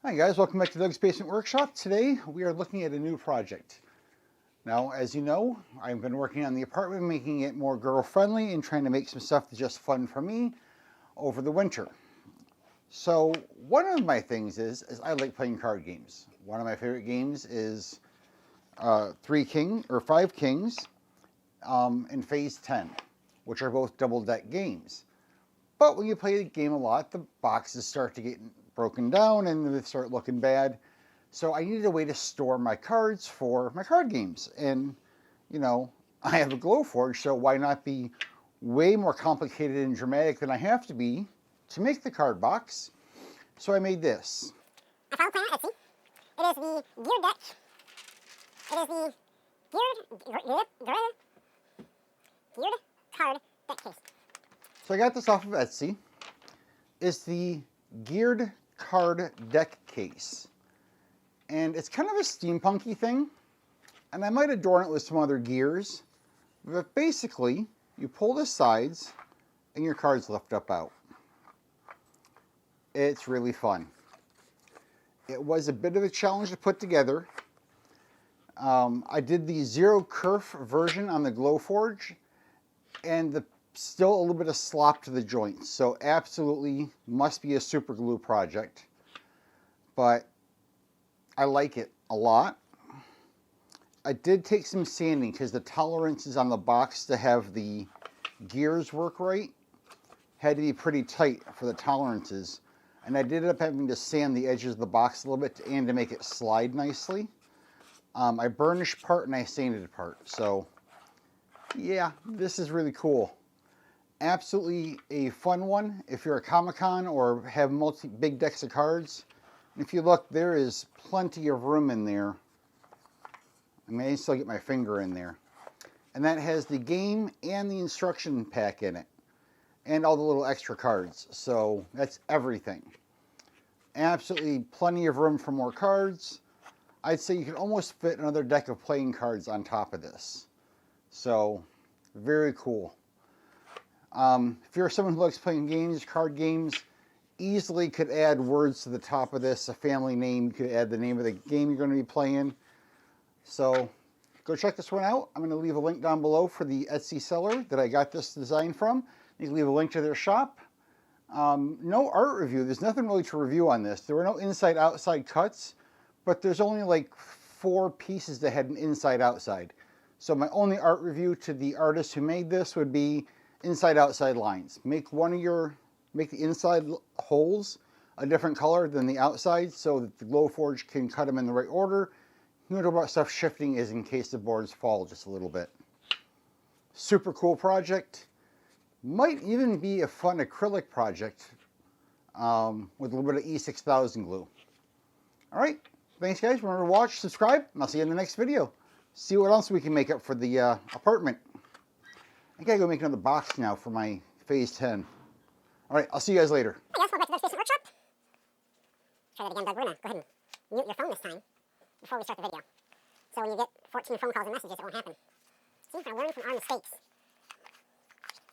Hi guys, welcome back to Doug's Basement Workshop. Today we are looking at a new project. Now, as you know, I've been working on the apartment, making it more girl-friendly and trying to make some stuff that's just fun for me over the winter. So one of my things is I like playing card games. One of my favorite games is 5 Kings and Phase 10, which are both double-deck games. But when you play the game a lot, the boxes start to get broken down and they start looking bad. So I needed a way to store my cards for my card games. And, you know, I have a Glowforge, so why not be way more complicated and dramatic than I have to be to make the card box? So I made this. I found a plan on Etsy. It is the geared deck. It is the geared card deck case. So I got this off of Etsy. It's the geared card deck case. And it's kind of a steampunky thing. And I might adorn it with some other gears. But basically, you pull the sides and your cards lift up out. It's really fun. It was a bit of a challenge to put together. I did the zero kerf version on the Glowforge, and still a little bit of slop to the joints. So absolutely must be a super glue project. But I like it a lot. I did take some sanding because the tolerances on the box to have the gears work right had to be pretty tight for the tolerances. And I did end up having to sand the edges of the box a little bit and to make it slide nicely. I burnished part and I sanded part. So yeah, this is really cool. Absolutely a fun one if you're a Comic-Con or have big decks of cards. And if you look, there is plenty of room in there. I mean, I can still get my finger in there. And that has the game and the instruction pack in it. And all the little extra cards. So that's everything. Absolutely plenty of room for more cards. I'd say you could almost fit another deck of playing cards on top of this. So, very cool. If you're someone who likes playing games, card games, easily could add words to the top of this, a family name. You could add the name of the game you're going to be playing. So, go check this one out. I'm going to leave a link down below for the Etsy seller that I got this design from. You can leave a link to their shop. No art review. There's nothing really to review on this. There were no inside-outside cuts, but there's only like 4 pieces that had an inside-outside. So my only art review to the artist who made this would be inside-outside lines. Make the inside holes a different color than the outside so that the Glowforge can cut them in the right order. You know about stuff shifting is in case the boards fall just a little bit. Super cool project. Might even be a fun acrylic project with a little bit of E6000 glue. All right, thanks guys. Remember to watch, subscribe, and I'll see you in the next video. See what else we can make up for the apartment. I gotta go make another box now for my Phase 10. All right, I'll see you guys later. Hey guys, welcome back to Doug's Basement Workshop. Try that again, Doug. We're gonna go ahead and mute your phone this time before we start the video. So when you get 14 phone calls and messages, it won't happen. See, I learned from our mistakes.